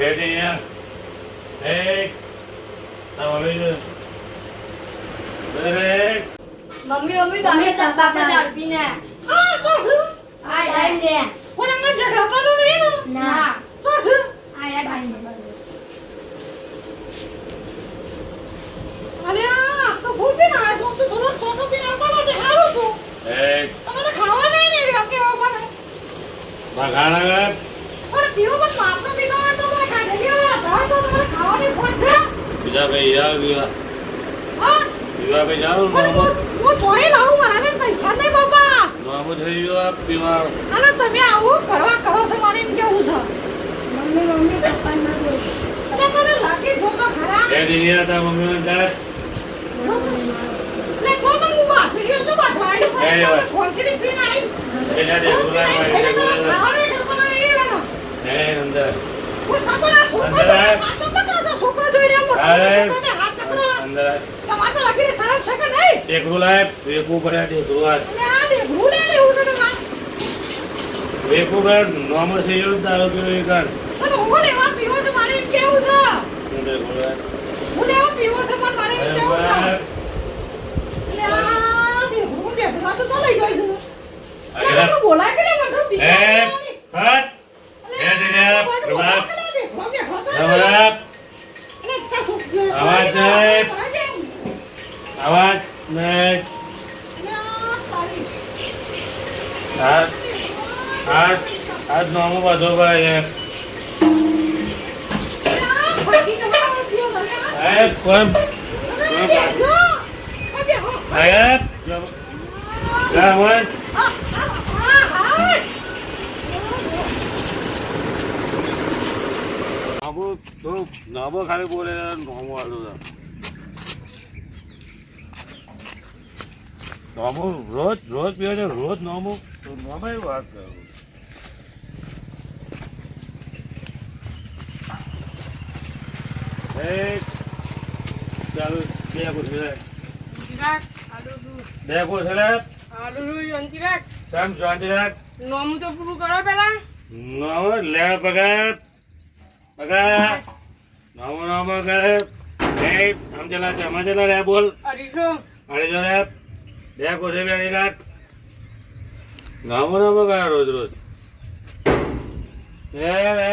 Ready, yeah. Hey. Now, ready. Ready. Mummy તમે ચપ્પા પર અડપીને હા તો શું આ ડાઈ દે કોણ અંગત જગાતા તો નહીં ને ના તો શું આ યા ડાઈ દે અરે આ તો ભૂલ બી ના તો થોડો છોટો બી ના તો તે હારું તો Hey. તમે તો ખાવા નહીં ને કે બાબા Magana. પણ પીવો પણ માપનો પીનો હોય તો મને ખાઈ લેજો ભાઈ તો તમારે ખાવાની ફોન છે બીજા ભાઈ યાર બીજા હા બીજા ભાઈ જાઓ પણ નોમો હું તોય લાવું મારા પૈસા નહીં બાબા નોમો થઈ ગયો આ પીવા અને તમે આવું કરવા કરો છો મને એમ કેવું છે મમ્મી પપ્પા ના બોલ અને મને લાગે ભોગા ખરા રેડી યાર તા મમ્મી ને ડાર લે કોણ હું વાત કર્યો તો બાદ એ વાત. ફોન કરી પીને આવી પેલા દે ગુલામ ભાઈ ખાવાનું ઠેકાણું નહીં એવાનો. હે અંદર હું સપના છોકરો પાછો પકડો છોકરો જોઈ રહ્યો મોટો અરે. છોકરો હાથ પકડો અંદર તમારે તો લાગી શરમ છે કે નહીં એક ગુલાબ એક ઉપર એક ગુલાબ એટલે આ દે ભૂલે લેવું છે તમારે એક ઉપર નોમો થઈ ગયો તારો પીવો એક કર પણ હું લેવા પીવો છે મારે એમ કેવું છે અંદર ગુલાબ હું લેવા પીવો છે પણ મારે એમ કેવું છે બરાબર. એટલે આ દે હું દે તો લઈ ગઈ છું અરે. એટલે આપણે બોલાય કે નહીં મને તો પીવો એ નથી. હટ એ દે દે ગુલાબ ગુલાબ આવાજ નહીં. આવાજ ને આજ નોમો બધો ભાઈ એ કોણ આયા ગાવન નોમો તો નોમો ખાલી બોલે નોમો આલો નોમો રોજ રોજ પીવે છે રોજ નોમો તો નોમો વાત કરો ચાલો બે કોથળે બે કોથળે કેમ શાંતિ રાખ નોમું તો પૂરું કરો પેલા નોમો લે પગાર પગાર નોમો નોમો કરે એ આમ ચલા છે આમ ચલા રે બોલ અઢીસો અરે જો રે બે કોથળે બે રાખ નોમો નોમો કરે રોજ રોજ રે રે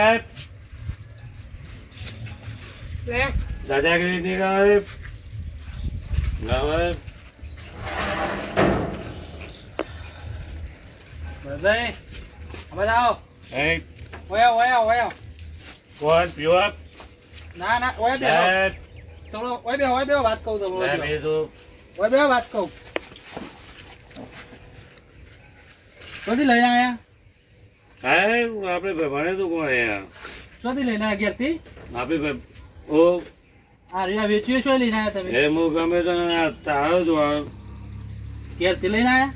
લે દાદાગીરી નહીં કરે ગાવે બધાય હવે આવો એ ઓયા કોણ પીવા ના ના ઓયા બે થોડો ઓય બે વાત કહું તમને લે બીજું ઓય બે વાત કહું કદી લઈને આયા કાંઈ આપણે ભણે તો કોણ યાર ચોથી લઈને આયા ઘેરથી આપણે ઓ આ રહ્યા વેચ્યું શું લઈને આયા તમે એ હું ગમે તો તારો જ વાળ ઘેરથી લઈને આયા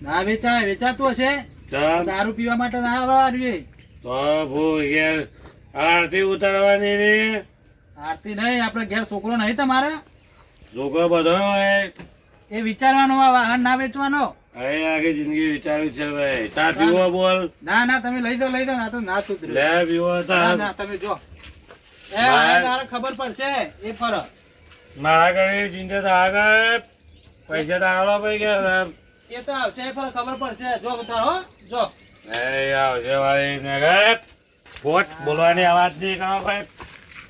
ના વેચાતું હશે ચાલ દારૂ પીવા માટે ના આવડે તો ભૂ ઘેર આરતી ઉતારવાની ને આરતી નહીં આપણે ઘેર છોકરો નહીં તમારે છોકરો બધો હોય એ વિચારવાનો આ વાહન ના વેચવાનો હવે આખી જિંદગી વિચાર્યું છે ભાઈ તાર પીવો બોલ ના તમે લઈ જાઓ ના તો ના સુધરે લે પીવો ના તાર તમે જો એ મારે- તારે ખબર પડશે એ ફરક મારા ઘરે ચિંતા તો આગળ પૈસા તો આવડો પડી ગયા એ તો આવશે એ ફરક ખબર પડશે જો તારો જો એ આવશે વાળી ને ફોટ બોલવાની અવાજ નહીં કરો ભાઈ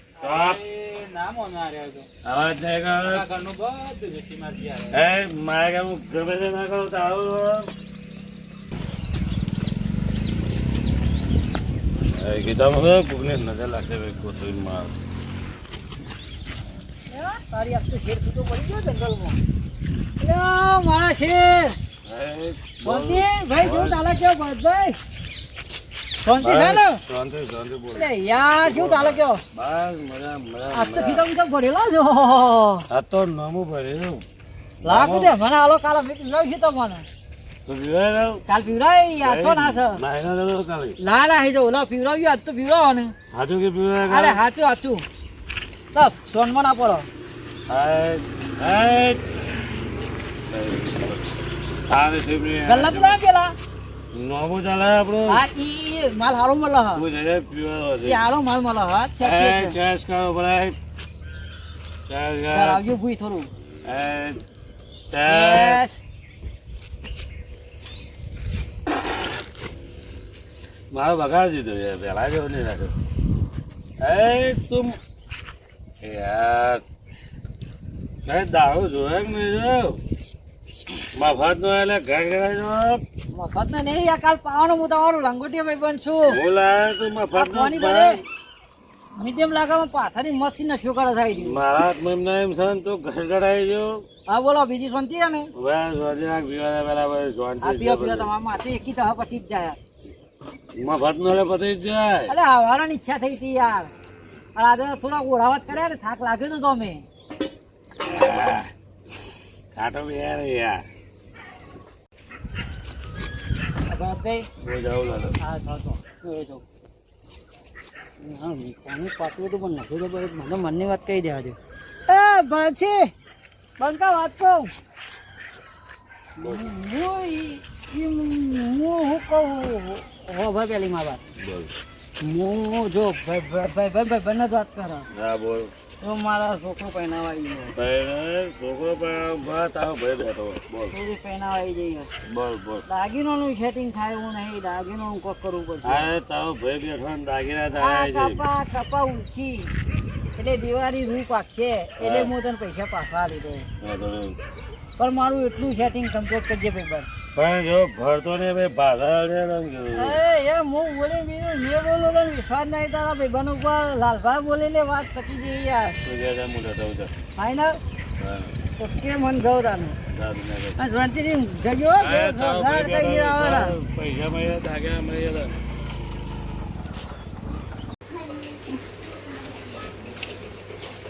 સ્ટોપ એ ના મોના રહ્યા તો અવાજ નહીં કરો આ ઘરનું બધું વેચી મારતી આવે એ મારે કેમ ગમે તે ના કરું તો આવું ગીતામાં કોકને નજર લાગશે ભાઈ કોથળી માર તારી આખું શેર છૂટો પડી ગયો જંગલમાં લ્યો મારા શેર શાંતિ ભાઈ શું ચાલે છે ભાઈ શાંતિ છે ને શાંતિ શાંતિ બોલ અરે યાર શું ચાલે છે બસ મજા મજા આજ તો ખીધમ ખીધમ ભરેલો છો આ તો નમું ભરેલું લાગુ દે મને આલો કાલે મીટિંગ લઈ છે તમને તો પીવાય કાલ પીવરાય યાર તો ના છે ના એના તો કાલે લાડા હી જો ઓલા પીવરાવ્યું આજ તો પીવરાવો ને હાચું કે પીવાય અરે કાલે હાચું બસ સોનમાં ના પડો હાય હાય તારે સીમરી ગલ્લા તો ના પેલા નોમું ચાલે આપણું હા ઈ માલ હારો મળે હા તું જઈને પીવાનો છે ઈ હારો માલ મળે હા એ ચેસ કરો ભલાઈ ચેસ કર આવજો ભૂઈ થોડું એ ચેસ મારો બગાડી દીધો યાર પહેલા જેવું નહીં રાખ્યો એ તું યાર મેં દારૂ જોયો કે નહીં જોયો મફત નો એટલે ઘર ઘરે જો મફત ને નહીં યાર કાલ પાવાનો હું તમારો લંગોટિયો ભાઈ બન છું હું લાવ્યો તું મફત નો મીડિયમ લાગામાં પાછાની મસ્તી ને શું કરે થાય રહ્યું મારા હાથમાં એમને એમ છે ને તું ઘર ઘરે આવી જો હા બોલો બીજી શાંતિ છે ને બસ વાજે પીવા બરાબર આ શાંતિ પીવા પીવા તમારા માથે એકી તો હવે પતી જ જાય મફત નો એટલે પતી જ જાય અલે હવારાની ઈચ્છા થઈ હતી યાર અને આજે થોડા ઓળાવત કર્યા ને થાક લાગ્યો તો તમે ખાટો બે યાર ભરતભાઈ હું જાઉં લાલો હા જાઓ જાઓ હું એ જાઉં હા પાણી પાકવું તો પણ નથી તો મને મનની વાત કહી દેવા દે એ ભરત છે બંકા વાત કહું હું શું કહું હો ભાઈ પેલી માં વાત બોલ હું જો ભાઈ બંને જ વાત કરો હા બોલ તો મારા છોકરો પહેનાવાઈ ગયો ભાઈ છોકરો પણ તારો ભાઈ બેઠો બોલ છોકરી પહેનાવાઈ જઈ બોલ બોલ દાગીનોનું સેટિંગ થાય એવું નહીં દાગીનોનું કોક કરવું પડશે હા તારો ભાઈ બેઠો ને દાગીના આ થાય કપા ઉછી એટલે દિવાળી રૂપ આખે એટલે હું તને પૈસા પાછા લીધો પણ મારું એટલું સેટિંગ કમ્પ્લીટ કરજે પેપર પણ જો ભરતો ને ભાઈ ભાષા એ હું બોલી બીજું મેં બોલું તને વિશ્વાસ નહીં તારા ભાઈબંધ ઉપર લાલભાઈ બોલી લે વાત પતી જઈ યાર ફાઈનલ તો કે મન ગૌ તાનું શાંતિથી જજો કઈ આવવાના પૈસા મળ્યા દાગ્યા મળ્યા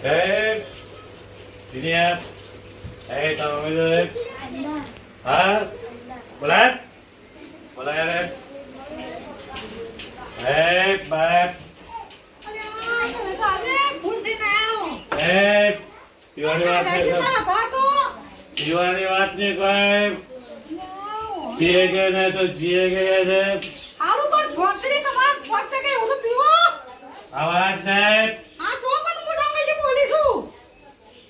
Hey, Junior. Hey, tama mo yun. Ha? Wala? Wala yan. Hey, back. Hey, પીવાની વાત નહીં કોઈ પીએ ગયા ને તો જીએ ગયા છે આ વાત સાહેબ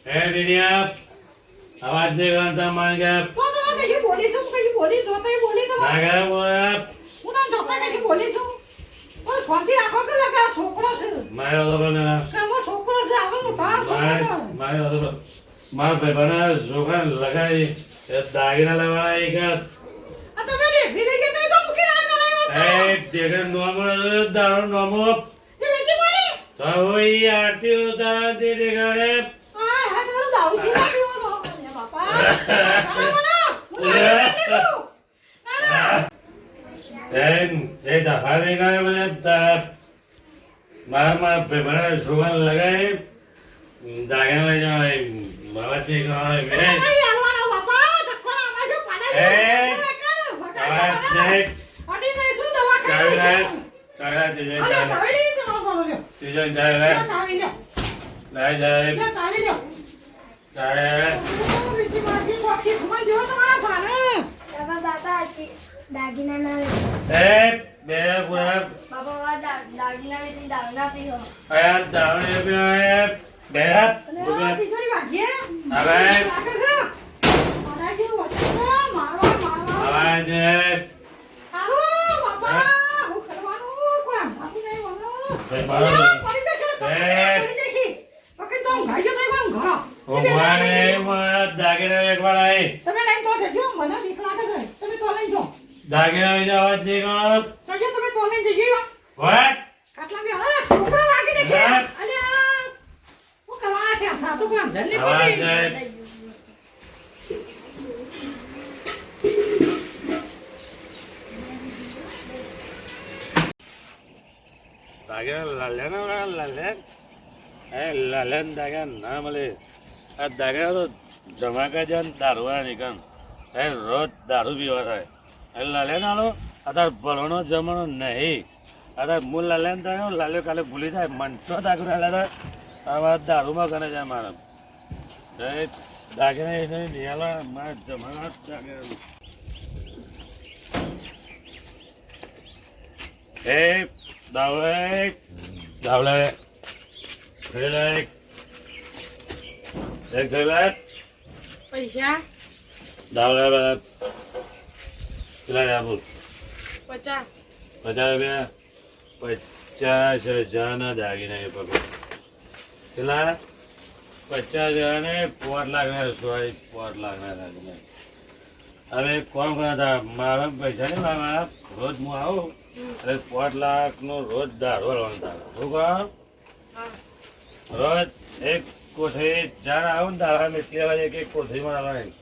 હે દીનિયા આવાજ નહીં કરતા માન ગયા ના ગયા બોલા મારે ઓલો ને મારે ઓલો મારા ભાઈ બના છોકરા લગાડી દાગીના લેવાના એક દેખે નોમો દારૂ નોમો તો હોય આરતી ઉતારતી દેખાડે એ દફા દેખાડે બધા મારા ભાઈ બના છોકરા લગાડી દાગીના લઈ જવાય મારા જે દાગીના ના બાબા દાગીના લીધી દારૂ ના પીવો દાગીના અવાજ નહીં ના મળે આ દાગા તો જમાકા જાય દારૂ નીકળ રોજ દારૂ પીવા થાય લાલે નાલો અત્યારે ભણવાનો જમાનો નહીં અત્યારે હું લાલે ને થાય લાલ્યો કાલે ભૂલી જાય મનસો દાખલ લાલે આવા દારૂમાં કરે છે મારા દાગીના નિયાલા મારા જમાના દાગીના એ દાવલે દાવલે થેલે એક થેલે પૈસા દાવલે કેટલા આપું 50 ₹50 50,000 ના દાગીના એ પકડ કેટલા 50,000 ને 4 લાખ ના 4 લાખ ના દાગીના હવે કોણ કરતા મારા પૈસા ને મારા રોજ હું આવું એટલે 4 લાખ નો રોજ દારો રણતા શું કહો રોજ એક કોઠી જાણ આવું ને દાડા એટલી વાગે એક કોઠીમાં આવવાની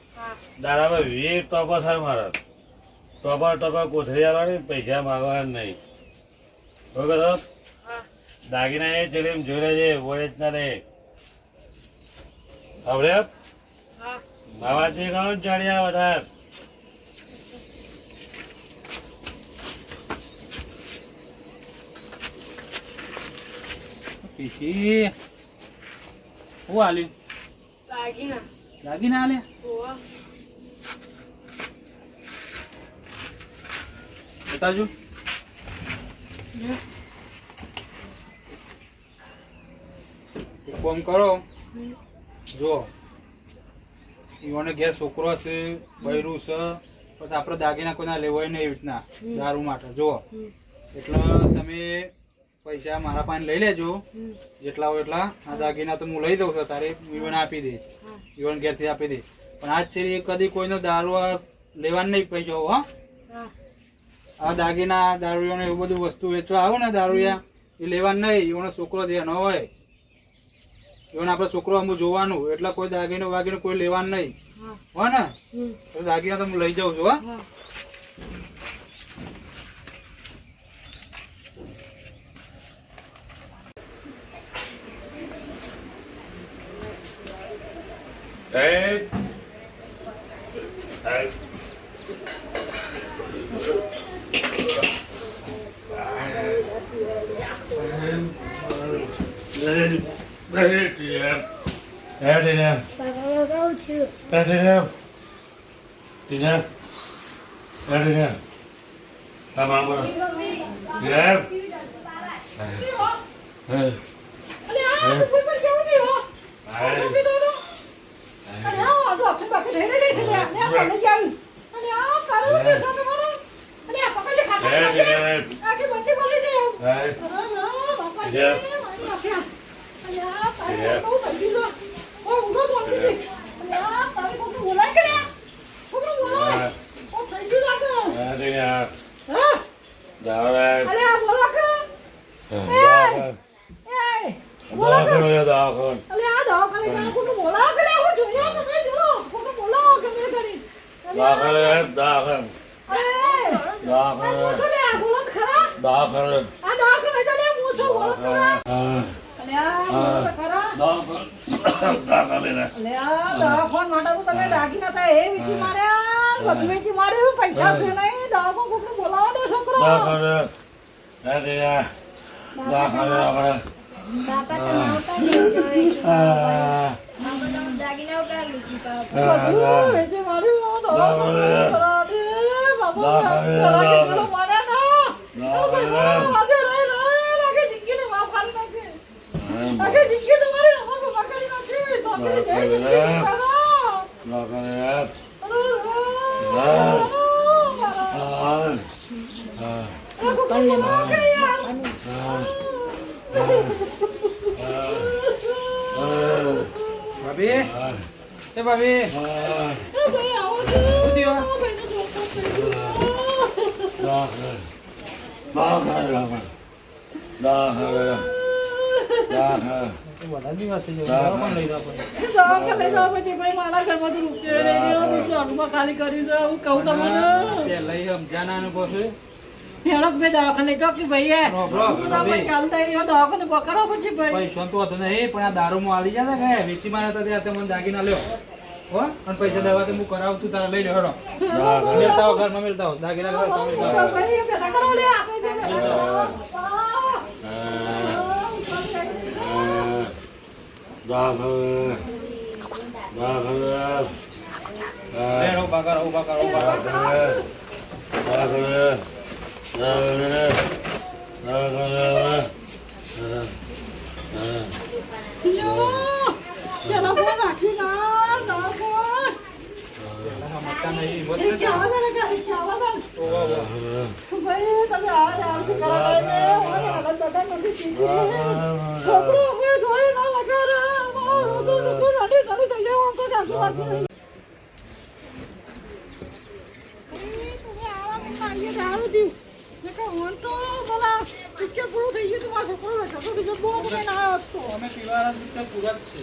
દાડામાં 20 ટોપા થાય મારા ટોપા કોથળી આવવાની પૈસા માગવાના નહીં બરોબર દાગીના એ જલેમ જોડે છે વોડે જ ના રે હવે માવાજી કહો ચડ્યા વધારે પીસી હું આલ્યું દાગીના આલે બતાવજો એક કામ કરો જો ઈવોને ઘેર છોકરો છે બૈરું છે પછી આપણે દાગીના કોઈના લેવાય નહીં એવી રીતના દારૂ માટે જુઓ એટલે તમે પૈસા મારા પાસે લઈ લેજો જેટલા હોય એટલા આ દાગીના તો હું લઈ દઉં છું તારે ઈવોને આપી દે ઈવોને ઘેરથી આપી દે પણ આજ છે કદી કોઈનો દારૂ લેવાનું નહીં પૈસા હો આ દાગીના દારૂને એવું બધું વસ્તુ વેચવા આવે ને દારૂયા એ લેવાનું નહીં એનો છોકરો જે ન હોય એનો આપણે છોકરો અમુક જોવાનું એટલે કોઈ દાગીનો વાગીનો કોઈ લેવાનું નહીં હો ને તો દાગીના તો હું લઈ જાઉં છું હા ખાલી કરી દઉં કહું તમને લઈ સમજાના પછી હેડક બે દવાખાને તો કે ભાઈ દવાખાને પકડો પછી ભાઈ પૈસા તો હતો નહીં પણ આ દારૂમાં આવી જતા ગયા વેચી મારા હતા ત્યાં મને દાગીના લ્યો હો અને પૈસા દેવા હું કરાવતું તારા લઈ લે હેડો મેળતા હો ઘરમાં મેળતા હો દાગીના છોકરો હવે જોઈ ના લગે રે મારો તો રડી ચડી થઈ જાય આમ તો જાસુ વાગી રહી તમે આરામ કરીએ દારૂ દી કે હું તો બોલા પિક્ચર પૂરું થઈ ગયું તમારો છોકરો બેઠો તો બીજો બહુ મને ના આવ્યો તો અમે પીવાના પિક્ચર પૂરા જ છે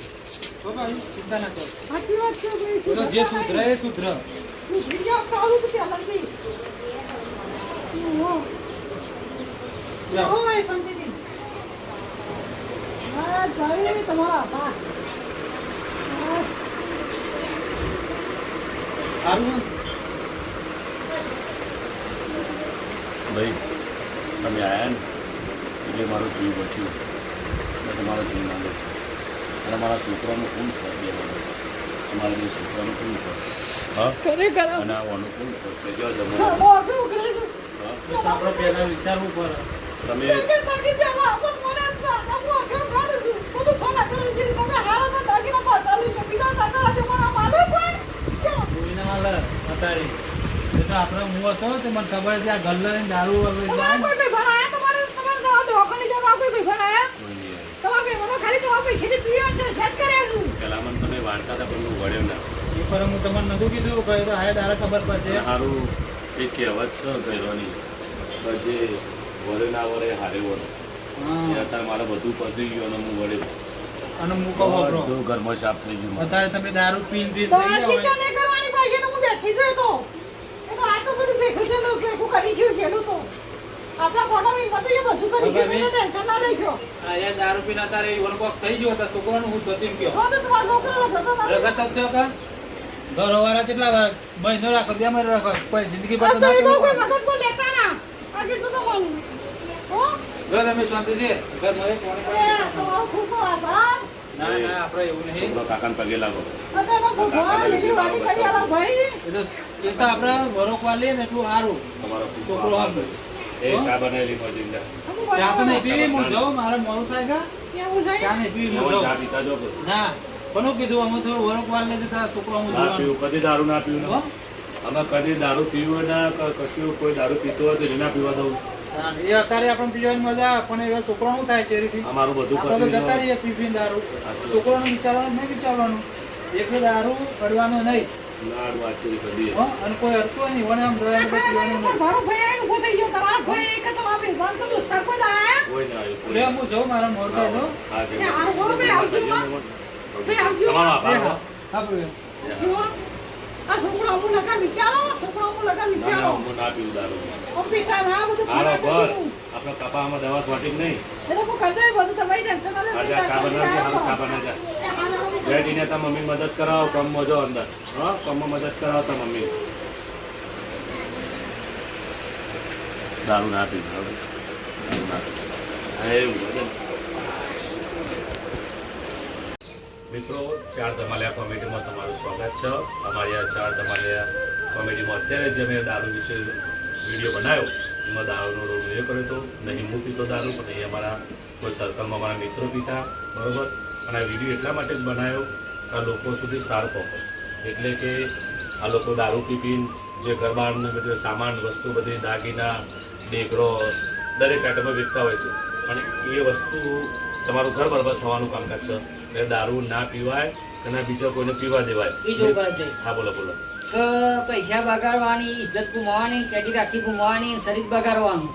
બાબા ચિંતા ના કરો સાચી વાત છે ભાઈ તો જે સુધરે એ સુધરે બીજો કાળું તો પહેલા થી જાઓ. ઓય કંટીની હા જય તમારા બા સારું ને? ભાઈ તમે આવ્યા ને એટલે મારો જીવ બચ્યું એટલે તમારો જીવ માંગે છે અને મારા છોકરાનું કોણ કરે તમારા બે છોકરાનું કોણ કરે હા ખરેખર અને આ અનુકૂળ કરે જો તમે આગળ કરે છે હા? એ તો આપણે પહેલા વિચારવું પડે તમે કે તાકી પેલા આપણ મને આપો આગળ કાઢું છું બધું ફોન કરે છે તમે હારા તો દાગીના પાછળ છે બીજા દાદા છે મને માલુમ પણ કોઈને હાલે અત્યારે એ તો આપણે હું હતો તો મને ખબર છે આ ગલ્લા ને દારૂ હવે તમારા કોઈ ભાઈ ભણાયા તમારે દવાખાને જતા કોઈ ભાઈ ભણાયા કોઈ નહીં આવ્યું. તમારા ભાઈ મને ખાલી તમારા પૈસાથી પીવા છે સેટ કર્યા છું પહેલાં મને તમે વાંચતા હતા પણ હું વળ્યો ના એ પર હું તમને નતું કીધું કહ્યું તો હાય તારે ખબર પડશે અને સારું એ કહેવત છે કહેવાની કે જે વરે ના વરે હારે વરે એ હા અત્યારે મારે બધું પતી ગયું અને હું વળ્યો અને હું કહું વાપરો બધું ઘરમાં સાફ થઈ ગયું મારું. અત્યારે તમે દારૂ પીને પીને તમારે થઈ ચિંતા ગયા નહીં કરવાની ભાઈ હું બેઠી છું તો એનો આ તો બધું ભેગું છે ભેગું કરી ગયું છેલું તો આપણા કોટામાં બધું એ બધું કરી ગયું મને ટેન્શન ના લઈજો આ યાર દારૂ પીને અત્યારે વન કોક થઈ ગયો તો છોકરાનું હું ધોતીમ કયો તો તમારા છોકરાનો જતો નથી રગત જ થયો કા ઘર વાળા કેટલા વાર મહિનો રાખો બે મહિનો રાખો કોઈ જિંદગી પર આ તો તો ના એ બહુ કેવું કોઈ મગજ પર લેતા ના આ કીધું તો બોલું હો ઘર તમે શાંતિ છે ઘર મળે કોણે એ તમારો ખૂબ આભાર ના ના આપણે એવું નહીં છોકરો કાકાને પગે લાગો અને એનો ભગવાન એની વાડી કરી આલા ભાઈ એ તો આપણે વરોકવા લઈએ ને એટલું સારું તમારો ખૂબ છોકરો આભાર. આમ. એ ચા બનાવેલી મોજીંદા ચા તો નહીં પીવી હું જાઉં મારે મોડું થાય કા કેવું છે ચા નહીં પીવી હું ચા જાઉં પીતા જો ના કોનું કીધું અમે થોડું વરોકવા લઈએ તો છોકરો હું ના જોવાનું પીવું કદી દારૂ ના પીવું હો? ને અમે કદી દારૂ પીવું ના કશું કોઈ દારૂ પીતો હોય તો એને ના પીવા દઉં હા, એ અત્યારે આપણને પીવાની મજા આવે પણ એ છોકરો શું થાય ચેરીથી અમારું બધું આપણે તો પતી જતા ગયું. રહીએ પી પીને દારૂ સાચું. છોકરાનું વિચારવાનું નહીં વિચારવાનું એકલો દારૂ અડવાનું નહીં લાડ વાંચી કદી હો? અને કોઈ અડતું નહીં વને આમ ડોયા વગર પીવાનું નહીં મારો ભાઈ આવીને ઉભો થઈ ગયો તમારો ભાઈ એક તમારા ભગવાન તો દોસ્તાર કોઈ આયા કોઈ ના આવ્યું કોઈ લે હું જાઉં મારા મોર ના થાય આવ્યું. હા, એ હારું બોલો બે આવજો માં. બે આવજો તમારો આભાર હો. હા બોલો જુઓ, આ છોકરો અમુક લગા વિચારો છોકરો અમુક લગા ના, ના, વિચારો હું ના પીવું દારૂ ઓ પિતા ના બધું હાલો ખોરાક ભર બધું. આપણે કપામાં દવા છોટી નહીં એ લોકો કરતા હોય બધું તમારી ટેન્શન ના આજે આ ચા બનાવજે હારું ચા બનાવજે બેટીને તો મમ્મી મદદ કરાવો કમમાં જો અંદર હા કમમાં મદદ કરાવો તો મમ્મી દારૂ ના પીવું હવે. દારૂ ના પીવું. હા, એવું બધું. મિત્રો ચાર ધમાલિયા કોમેડીમાં તમારું સ્વાગત છે અમારી આ ચાર ધમાલિયા કોમેડીમાં અત્યારે જે અમે દારૂ વિશે વિડીયો બનાવ્યો એમાં દારૂનો રોગ એ કર્યો હતો નહીં હું પીતો દારૂ પણ નહીં અમારા કોઈ સર્કલમાં મારા મિત્રો પીતા બરાબર અને આ વિડીયો એટલા માટે જ બનાવ્યો કે આ લોકો સુધી સાર પહોંચે એટલે કે આ લોકો દારૂ પી પીને જે ઘર બહારનો બધો સામાન વસ્તુ બધી દાગીના ડેકરો દરેક આઈટમો વેચતા હોય છે અને એ વસ્તુ તમારું ઘર બરબાદ થવાનું કામકાજ છે એટલે દારૂ ના પીવાય અને બીજા કોઈને પીવા દેવાય બીજું વાત છે હા બોલો બોલો કે પૈસા બગાડવાની ઇજ્જત ગુમાવવાની કેડી રાખી ગુમાવવાની શરીર બગાડવાનું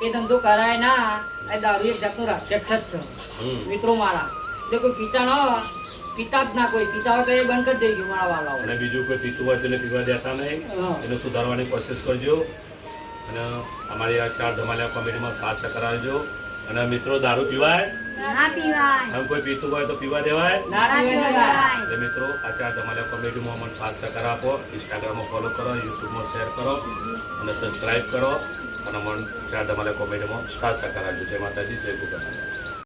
એ ધંધો કરાય ના એ દારૂ એક જાતનો રાક્ષસ જ છે મિત્રો મારા એટલે કોઈ પીતા ન હોય પીતા જ ના કોઈ પીતા હોય તો એ બંધ કરી દેજો મારા વાલાઓ અને બીજું કોઈ પીતું હોય તેને પીવા દેતા નહીં હા. એને સુધારવાની કોશિશ કરજો અને અમારી આ ચાર ધમાલિયા કોમેડીમાં સાથ સહકાર આપજો અને મિત્રો દારૂ પીવાય ના પીવાય આમ કોઈ પીતું હોય તો પીવા દેવાય ના પીવાય દેવાય. એટલે મિત્રો આ ચાર ધમાલિયા કોમેડીમાં મને સાથ સહકાર આપો ઇન્સ્ટાગ્રામમાં ફોલો કરો યુટ્યુબમાં શેર કરો અને સબસ્ક્રાઈબ કરો અને મને ચાર ધમાલિયા કોમેડીમાં સાથ સહકાર આપજો જય માતાજી જય ગુરુ